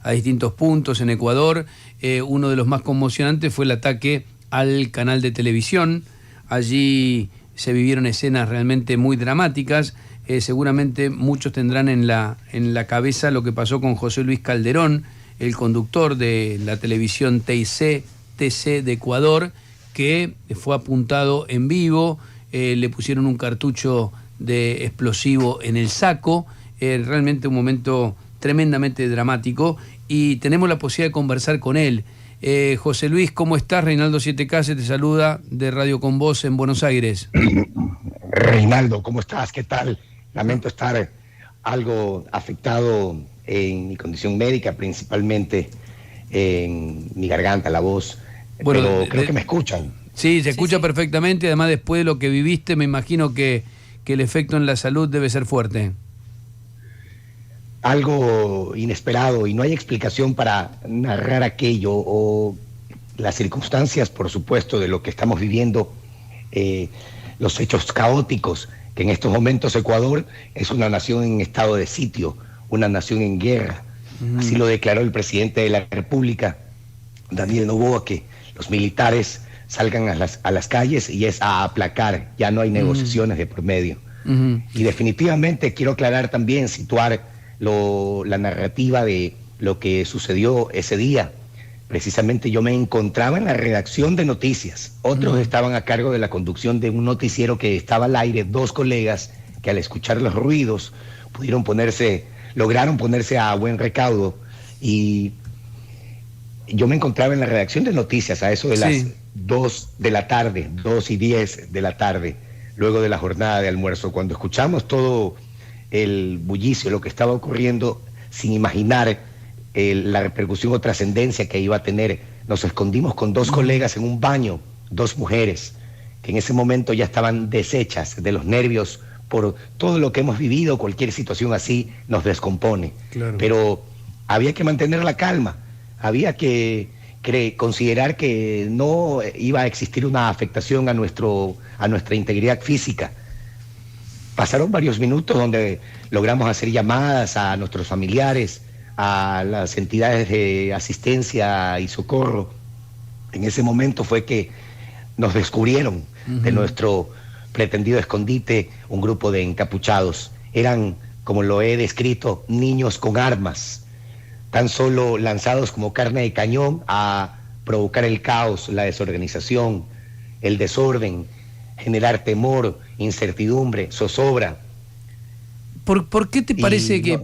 a distintos puntos en Ecuador. Uno de los más conmocionantes fue el ataque al canal de televisión. Allí se vivieron escenas realmente muy dramáticas. Seguramente muchos tendrán en la cabeza lo que pasó con José Luis Calderón, el conductor de la televisión TC de Ecuador, que fue apuntado en vivo, le pusieron un cartucho de explosivo en el saco. Realmente un momento tremendamente dramático, y tenemos la posibilidad de conversar con él. José Luis, ¿cómo estás? Reinaldo 7K te saluda de Radio Con Voz en Buenos Aires. Reinaldo, ¿cómo estás? ¿Qué tal? Lamento estar algo afectado en mi condición médica, principalmente en mi garganta, la voz, bueno, pero creo que me escuchan. Sí, se escucha perfectamente. Además, después de lo que viviste, me imagino que el efecto en la salud debe ser fuerte. Algo inesperado, y no hay explicación para narrar aquello o las circunstancias, por supuesto, de lo que estamos viviendo, los hechos caóticos, que en estos momentos Ecuador es una nación en estado de sitio, una nación en guerra. Así lo declaró el presidente de la República, Daniel Noboa, que los militares salgan a las calles y es a aplacar, ya no hay negociaciones de por medio. Y definitivamente quiero aclarar también, situar la narrativa de lo que sucedió ese día. Precisamente yo me encontraba en la redacción de noticias, otros estaban a cargo de la conducción de un noticiero que estaba al aire, dos colegas que al escuchar los ruidos lograron ponerse a buen recaudo, y yo me encontraba en la redacción de noticias a eso de las 2:10 de la tarde, luego de la jornada de almuerzo, cuando escuchamos todo el bullicio, lo que estaba ocurriendo, sin imaginar la repercusión o trascendencia que iba a tener. Nos escondimos con dos colegas en un baño, dos mujeres, que en ese momento ya estaban deshechas de los nervios por todo lo que hemos vivido. Cualquier situación así nos descompone. Claro. Pero había que mantener la calma, había que considerar que no iba a existir una afectación a nuestra integridad física. Pasaron varios minutos donde logramos hacer llamadas a nuestros familiares, a las entidades de asistencia y socorro. En ese momento fue que nos descubrieron de nuestro pretendido escondite un grupo de encapuchados. Eran, como lo he descrito, niños con armas, tan solo lanzados como carne de cañón a provocar el caos, la desorganización, el desorden, generar temor, incertidumbre, zozobra. ¿Por qué te parece que,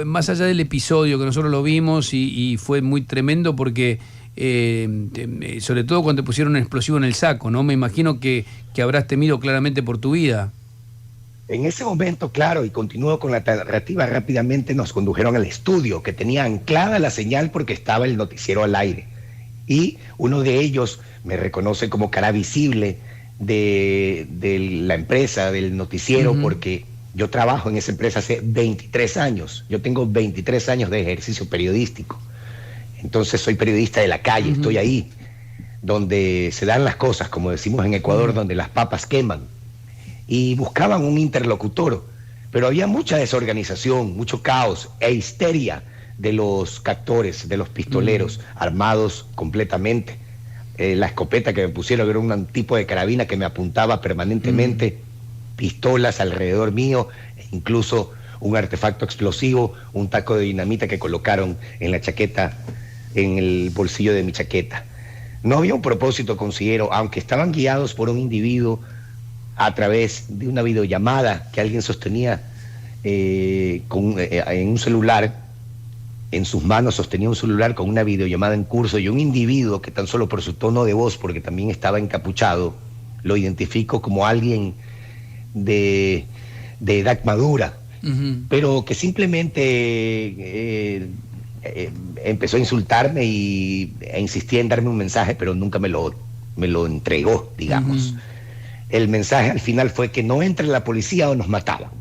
más allá del episodio que nosotros lo vimos y fue muy tremendo, porque sobre todo cuando te pusieron un explosivo en el saco, ¿no? Me imagino que habrás temido claramente por tu vida. En ese momento, claro, y continúo con la narrativa rápidamente, nos condujeron al estudio, que tenía anclada la señal porque estaba el noticiero al aire. Y uno de ellos me reconoce como cara visible de la empresa, del noticiero, porque yo trabajo en esa empresa hace 23 años. Yo tengo 23 años de ejercicio periodístico. Entonces soy periodista de la calle, estoy ahí, donde se dan las cosas, como decimos en Ecuador, donde las papas queman. Y buscaban un interlocutor, pero había mucha desorganización, mucho caos e histeria de los captores, de los pistoleros, armados completamente. La escopeta que me pusieron era un tipo de carabina que me apuntaba permanentemente, pistolas alrededor mío, incluso un artefacto explosivo, un taco de dinamita que colocaron en la chaqueta, en el bolsillo de mi chaqueta. No había un propósito, considero, aunque estaban guiados por un individuo a través de una videollamada que alguien sostenía en un celular. En sus manos sostenía un celular con una videollamada en curso, y un individuo que tan solo por su tono de voz, porque también estaba encapuchado, lo identifico como alguien de edad madura, pero que simplemente empezó a insultarme e insistía en darme un mensaje, pero nunca me lo entregó, digamos. El mensaje al final fue que no entre la policía o nos mataban.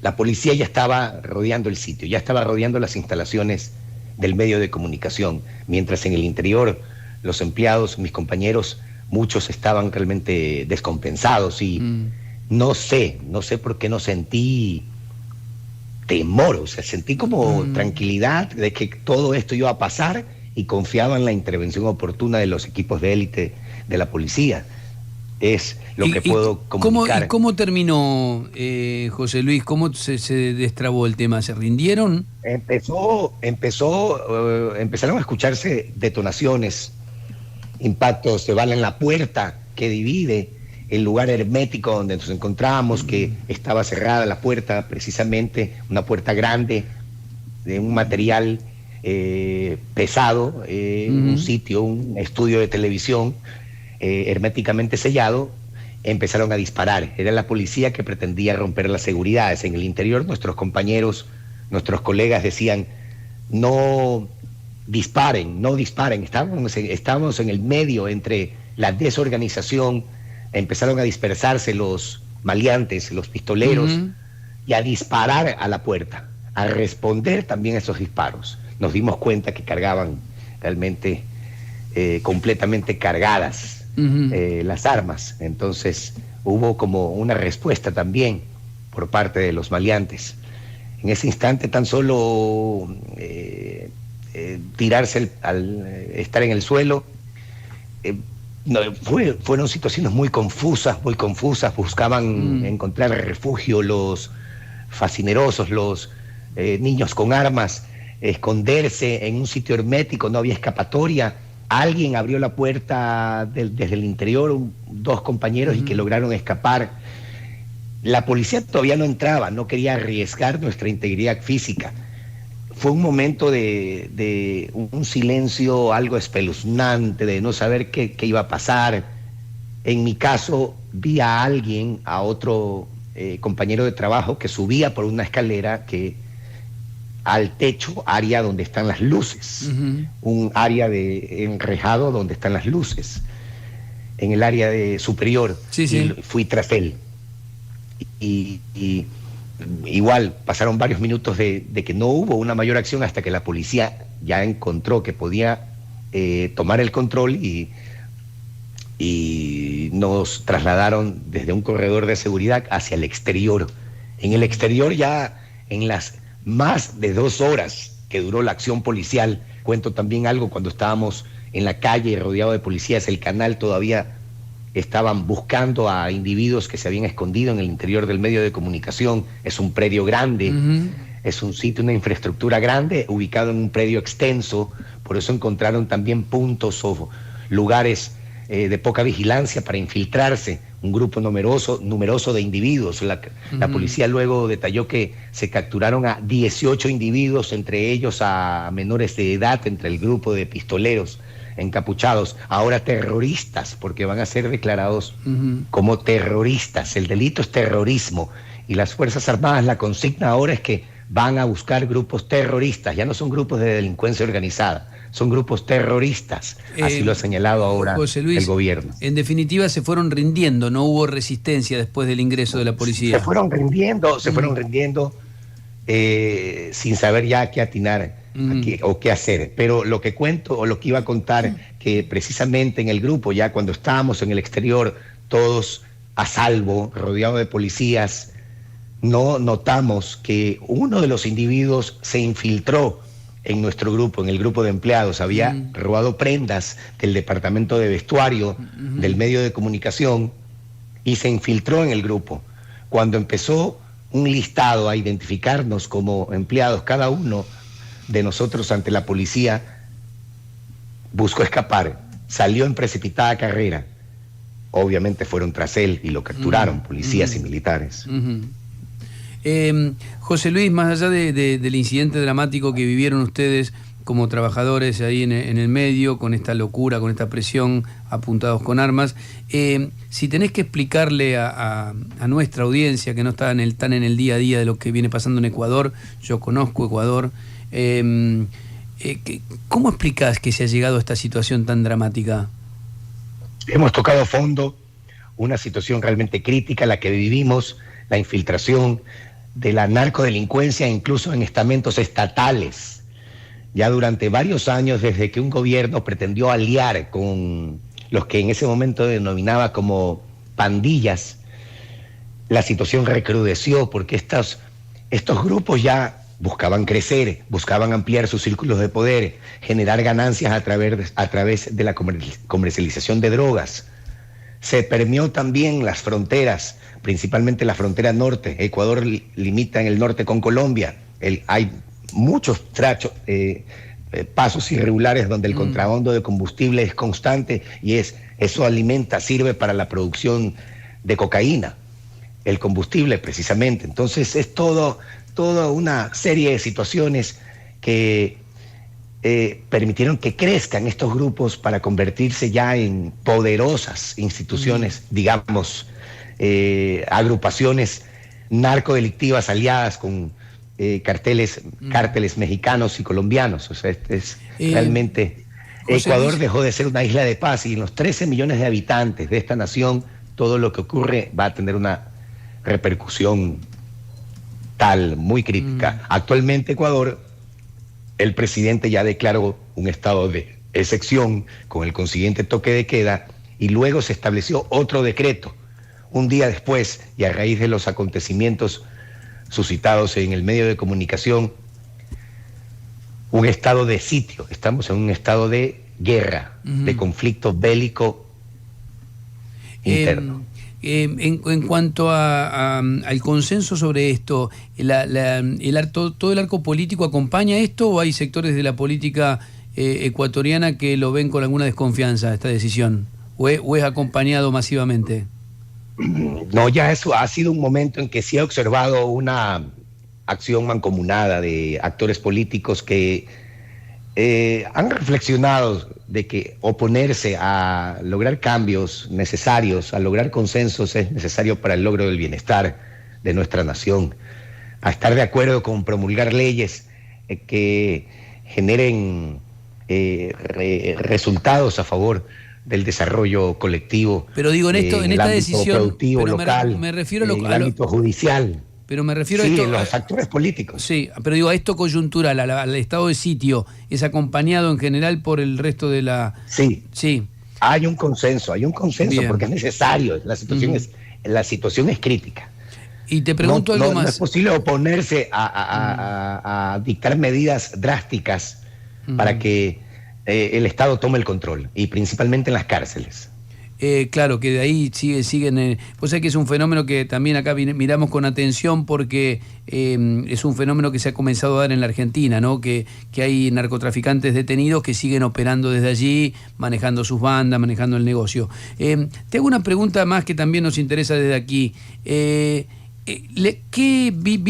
La policía ya estaba rodeando el sitio, ya estaba rodeando las instalaciones del medio de comunicación, mientras en el interior los empleados, mis compañeros, muchos estaban realmente descompensados, y no sé por qué no sentí temor, o sea, sentí como tranquilidad de que todo esto iba a pasar y confiaba en la intervención oportuna de los equipos de élite de la policía. Es lo que puedo comunicar. ¿Cómo terminó, José Luis? ¿Cómo se destrabó el tema? ¿Se rindieron? Empezaron a escucharse detonaciones, impactos de bala en la puerta que divide el lugar hermético donde nos encontramos, que estaba cerrada la puerta, precisamente una puerta grande, de un material pesado, un sitio, un estudio de televisión herméticamente sellado. Empezaron a disparar. Era la policía que pretendía romper las seguridades. En el interior nuestros compañeros, nuestros colegas decían, no disparen, no disparen. Estábamos en el medio entre la desorganización. Empezaron a dispersarse los maleantes, los pistoleros, y a disparar a la puerta, a responder también a esos disparos. Nos dimos cuenta que cargaban realmente completamente cargadas las armas. Entonces hubo como una respuesta también por parte de los maleantes. En ese instante tan solo tirarse al estar en el suelo, fueron situaciones muy confusas, buscaban encontrar refugio los fascinerosos, los niños con armas, esconderse en un sitio hermético, no había escapatoria. Alguien abrió la puerta desde el interior, dos compañeros, y que lograron escapar. La policía todavía no entraba, no quería arriesgar nuestra integridad física. Fue un momento de un silencio algo espeluznante, de no saber qué iba a pasar. En mi caso, vi a alguien, a otro compañero de trabajo, que subía por una escalera al techo, área donde están las luces, un área de enrejado donde están las luces, en el área superior. Sí. Y fui tras él. Y igual pasaron varios minutos de que no hubo una mayor acción hasta que la policía ya encontró que podía tomar el control y nos trasladaron desde un corredor de seguridad hacia el exterior. En el exterior, ya en las más de 2 horas que duró la acción policial, cuento también algo, cuando estábamos en la calle rodeado de policías, el canal todavía estaban buscando a individuos que se habían escondido en el interior del medio de comunicación. Es un predio grande, es un sitio, una infraestructura grande, ubicado en un predio extenso, por eso encontraron también puntos o lugares de poca vigilancia para infiltrarse, un grupo numeroso de individuos. La policía luego detalló que se capturaron a 18 individuos, entre ellos a menores de edad, entre el grupo de pistoleros encapuchados, ahora terroristas, porque van a ser declarados como terroristas. El delito es terrorismo, y las Fuerzas Armadas, la consigna ahora es que van a buscar grupos terroristas, ya no son grupos de delincuencia organizada, son grupos terroristas, así lo ha señalado ahora José Luis, el gobierno. En definitiva, se fueron rindiendo, no hubo resistencia después del ingreso de la policía. Se fueron rindiendo sin saber ya qué atinar o qué hacer. Pero lo que cuento, o lo que iba a contar, que precisamente en el grupo, ya cuando estábamos en el exterior, todos a salvo, rodeados de policías, no notamos que uno de los individuos se infiltró en nuestro grupo, en el grupo de empleados. Había robado prendas del departamento de vestuario, del medio de comunicación, y se infiltró en el grupo. Cuando empezó un listado a identificarnos como empleados, cada uno de nosotros ante la policía buscó escapar, salió en precipitada carrera. Obviamente fueron tras él y lo capturaron, policías y militares. José Luis, más allá del incidente dramático que vivieron ustedes como trabajadores ahí en el medio, con esta locura, con esta presión, apuntados con armas, si tenés que explicarle a nuestra audiencia, que no está tan en el día a día de lo que viene pasando en Ecuador, yo conozco Ecuador, ¿cómo explicás que se ha llegado a esta situación tan dramática? Hemos tocado a fondo una situación realmente crítica, la que vivimos, la infiltración de la narcodelincuencia incluso en estamentos estatales. Ya durante varios años, desde que un gobierno pretendió aliar con los que en ese momento denominaba como pandillas, la situación recrudeció, porque estos estos grupos ya buscaban crecer, buscaban ampliar sus círculos de poder, generar ganancias a través de la comercialización de drogas. Se permeó también las fronteras, principalmente la frontera norte. Ecuador limita en el norte con Colombia. Hay muchos pasos irregulares donde el contrabando de combustible es constante y eso sirve para la producción de cocaína, el combustible precisamente. Entonces es toda una serie de situaciones que permitieron que crezcan estos grupos para convertirse ya en poderosas instituciones, digamos, agrupaciones narcodelictivas aliadas con cárteles mexicanos y colombianos. O sea, realmente Ecuador dejó de ser una isla de paz, y en los 13 millones de habitantes de esta nación, todo lo que ocurre va a tener una repercusión muy crítica. Actualmente Ecuador, el presidente ya declaró un estado de excepción con el consiguiente toque de queda, y luego se estableció otro decreto un día después, y a raíz de los acontecimientos suscitados en el medio de comunicación, un estado de sitio. Estamos en un estado de guerra, de conflicto bélico interno. En cuanto al consenso sobre esto, ¿todo el arco político acompaña esto, o hay sectores de la política ecuatoriana que lo ven con alguna desconfianza, esta decisión? ¿O es acompañado masivamente? No, ya eso ha sido un momento en que sí he observado una acción mancomunada de actores políticos que han reflexionado de que oponerse a lograr cambios necesarios, a lograr consensos, es necesario para el logro del bienestar de nuestra nación, a estar de acuerdo con promulgar leyes que generen resultados a favor del desarrollo colectivo. Pero digo, en esta decisión productivo, local, me refiero en el ámbito judicial. Pero me refiero a esto, los actores políticos. Sí, pero digo, a esto coyuntural, al estado de sitio, ¿es acompañado en general por el resto de la...? Sí. Hay un consenso Bien. Porque es necesario, la situación es crítica. Y te pregunto algo más. No es posible oponerse a dictar medidas drásticas para que el Estado tome el control, y principalmente en las cárceles. Claro, que de ahí siguen... Pues sabés que es un fenómeno que también acá miramos con atención, porque es un fenómeno que se ha comenzado a dar en la Argentina, ¿no? Que hay narcotraficantes detenidos que siguen operando desde allí, manejando sus bandas, manejando el negocio. Te hago una pregunta más que también nos interesa desde aquí. Vi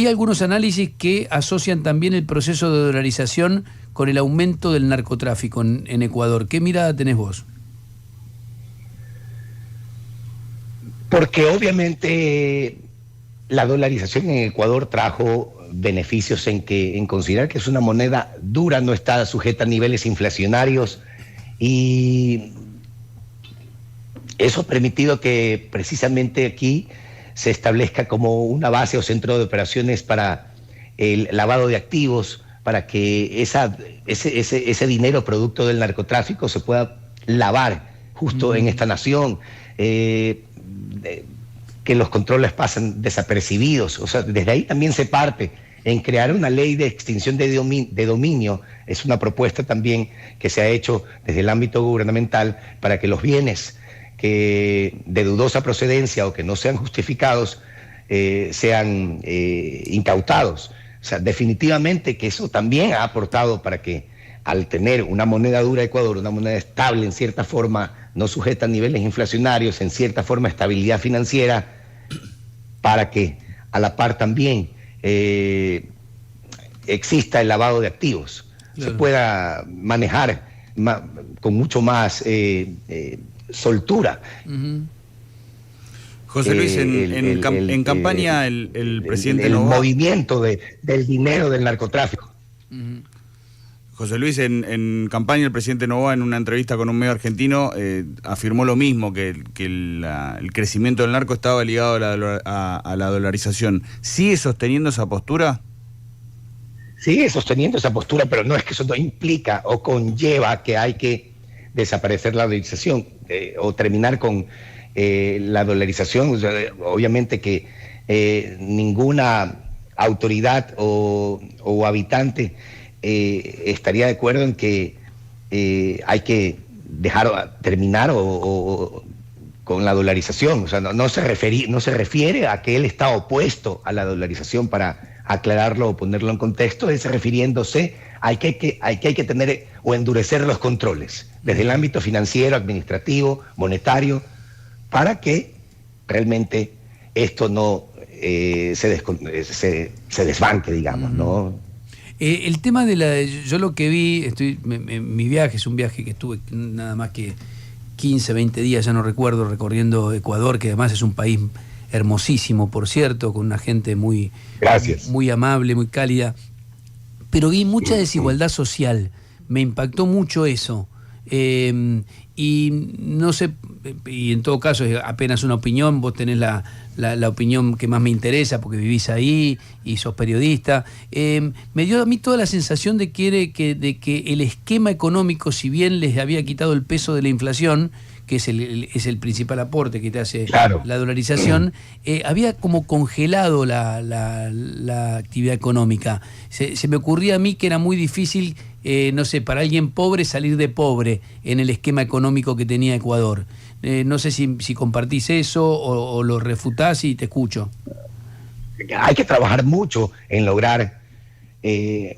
algunos análisis que asocian también el proceso de dolarización con el aumento del narcotráfico en Ecuador. ¿Qué mirada tenés vos? Porque obviamente la dolarización en Ecuador trajo beneficios en considerar que es una moneda dura, no está sujeta a niveles inflacionarios, y eso ha permitido que precisamente aquí se establezca como una base o centro de operaciones para el lavado de activos, para que ese dinero producto del narcotráfico se pueda lavar justo en esta nación. Que los controles pasan desapercibidos. O sea, desde ahí también se parte en crear una ley de extinción de dominio. Es una propuesta también que se ha hecho desde el ámbito gubernamental para que los bienes que de dudosa procedencia o que no sean justificados sean incautados. O sea, definitivamente que eso también ha aportado para que, al tener una moneda dura Ecuador, una moneda estable en cierta forma, no sujeta a niveles inflacionarios, en cierta forma estabilidad financiera, para que a la par también exista el lavado de activos, claro, se pueda manejar con mucho más soltura. José Luis, en campaña el presidente el Noboa... movimiento del dinero del narcotráfico. José Luis, en campaña el presidente Noboa, en una entrevista con un medio argentino, afirmó lo mismo, que el crecimiento del narco estaba ligado a la dolarización. ¿Sigue sosteniendo esa postura? Sigue sosteniendo esa postura, pero no es que eso no implica o conlleva que hay que desaparecer la dolarización o terminar con la dolarización. O sea, obviamente que ninguna autoridad o habitante estaría de acuerdo en que hay que terminar con la dolarización. O sea, no se refiere a que él está opuesto a la dolarización, para aclararlo o ponerlo en contexto, es refiriéndose a que hay que tener o endurecer los controles desde el ámbito financiero, administrativo, monetario, para que realmente esto no se desbanque, digamos, ¿no? El tema de yo lo que vi, mi viaje es un viaje que estuve nada más que 15, 20 días, ya no recuerdo, recorriendo Ecuador, que además es un país hermosísimo, por cierto, con una gente muy amable, muy cálida, pero vi mucha desigualdad social, me impactó mucho eso. Y no sé, y en todo caso es apenas una opinión, vos tenés la opinión que más me interesa porque vivís ahí y sos periodista. Me dio a mí toda la sensación de que el esquema económico, si bien les había quitado el peso de la inflación, que es el principal aporte que te hace la dolarización, había como congelado la actividad económica. Se me ocurría a mí que era muy difícil, no sé, para alguien pobre salir de pobre en el esquema económico que tenía Ecuador. No sé si compartís eso o lo refutás, y te escucho. Hay que trabajar mucho en lograr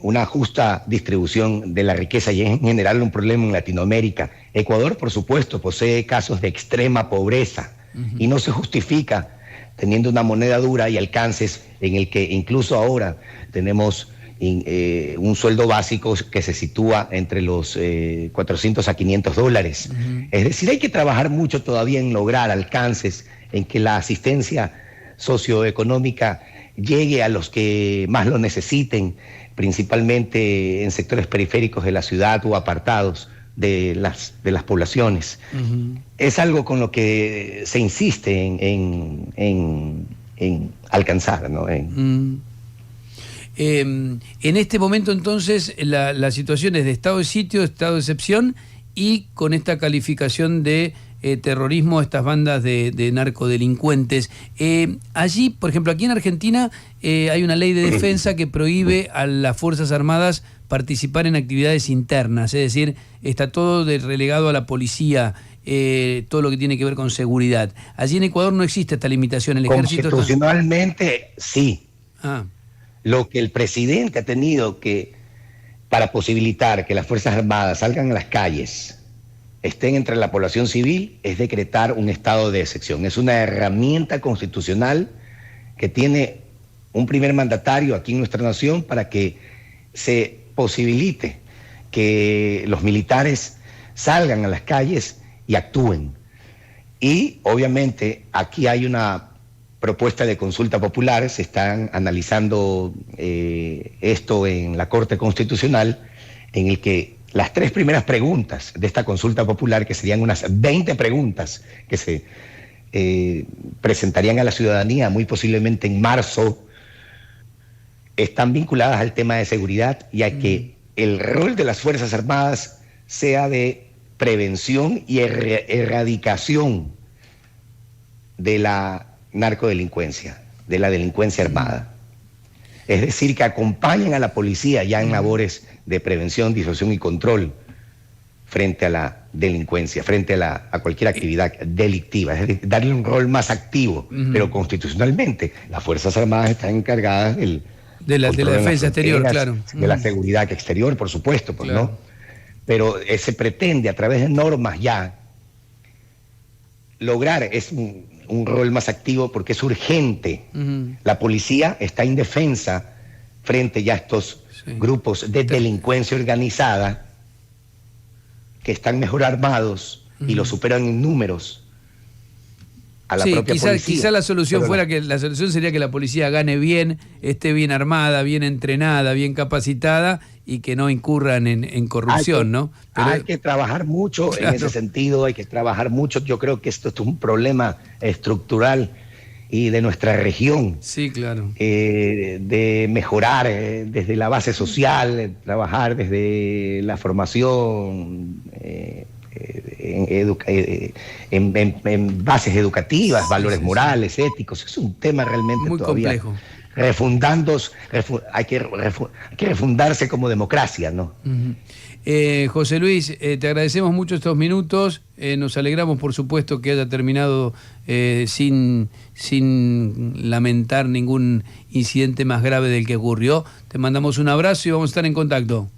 una justa distribución de la riqueza, y en general un problema en Latinoamérica. Ecuador, por supuesto, posee casos de extrema pobreza y no se justifica teniendo una moneda dura y alcances en el que incluso ahora tenemos un sueldo básico que se sitúa entre los 400 a 500 dólares. Es decir, hay que trabajar mucho todavía en lograr alcances en que la asistencia socioeconómica llegue a los que más lo necesiten, principalmente en sectores periféricos de la ciudad o apartados de las poblaciones. Es algo con lo que se insiste en alcanzar, ¿no? En este momento, entonces, la situación es de estado de sitio, estado de excepción, y con esta calificación de terrorismo, estas bandas de narcodelincuentes. Allí, por ejemplo, aquí en Argentina hay una ley de defensa que prohíbe a las Fuerzas Armadas participar en actividades internas, es decir, está todo relegado a la policía, todo lo que tiene que ver con seguridad. Allí en Ecuador no existe esta limitación. El ejército constitucionalmente sí. Lo que el presidente ha tenido que, para posibilitar que las Fuerzas Armadas salgan a las calles, estén entre la población civil, es decretar un estado de excepción. Es una herramienta constitucional que tiene un primer mandatario aquí en nuestra nación para que se posibilite que los militares salgan a las calles y actúen. Y obviamente aquí hay una propuesta de consulta popular, se están analizando esto en la Corte Constitucional, en el que las 3 primeras preguntas de esta consulta popular, que serían unas 20 preguntas que se presentarían a la ciudadanía muy posiblemente en marzo, están vinculadas al tema de seguridad y a que el rol de las Fuerzas Armadas sea de prevención y erradicación de la narcodelincuencia, de la delincuencia armada. Es decir, que acompañen a la policía ya en labores de prevención, disuasión y control frente a la delincuencia, frente a cualquier actividad delictiva. Es decir, darle un rol más activo, pero constitucionalmente las Fuerzas Armadas están encargadas de la defensa exterior, claro. De la seguridad exterior, por supuesto, pues, claro. ¿No? Pero se pretende a través de normas ya lograr un rol más activo porque es urgente. La policía está indefensa frente ya a estos grupos de delincuencia organizada que están mejor armados y los superan en números a la propia policía. Quizá la solución sería que la policía gane bien, esté bien armada, bien entrenada, bien capacitada y que no incurran en corrupción, ¿no? Pero hay que trabajar mucho, claro, en ese sentido, hay que trabajar mucho. Yo creo que esto es un problema estructural y de nuestra región. Sí, claro. De mejorar desde la base social, trabajar desde la formación en bases educativas, valores morales, éticos. Es un tema realmente muy todavía complejo. hay que refundarse como democracia, ¿no? José Luis, te agradecemos mucho estos minutos, nos alegramos por supuesto que haya terminado sin lamentar ningún incidente más grave del que ocurrió. Te mandamos un abrazo y vamos a estar en contacto.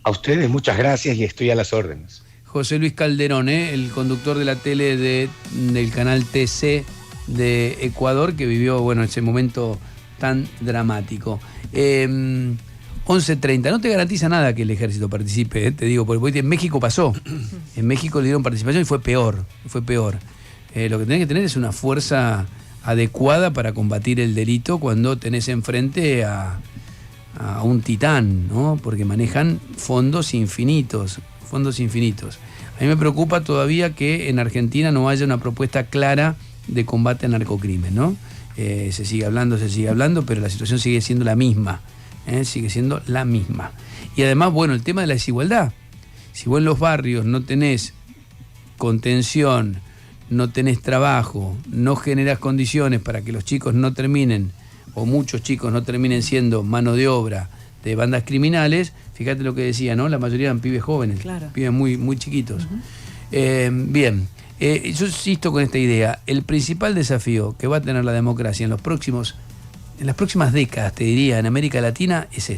A ustedes muchas gracias y estoy a las órdenes. José Luis Calderón, el conductor de la tele del canal TC de Ecuador, que vivió, bueno, ese momento tan dramático. 11:30, no te garantiza nada que el ejército participe, te digo, porque en México pasó. En México le dieron participación y fue peor. Lo que tenés que tener es una fuerza adecuada para combatir el delito cuando tenés enfrente a un titán, ¿no? Porque manejan fondos infinitos. A mí me preocupa todavía que en Argentina no haya una propuesta clara de combate al narcocrimen, ¿no? Se sigue hablando, pero la situación sigue siendo la misma. Y además, bueno, el tema de la desigualdad. Si vos en los barrios no tenés contención, no tenés trabajo, no generás condiciones para que los chicos no terminen, o muchos chicos no terminen siendo mano de obra de bandas criminales, fíjate lo que decía, ¿no? La mayoría eran pibes jóvenes, claro. Pibes muy, muy chiquitos. Bien, yo insisto con esta idea. El principal desafío que va a tener la democracia en las próximas décadas, te diría, en América Latina, es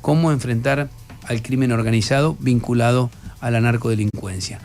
cómo enfrentar al crimen organizado vinculado a la narcodelincuencia.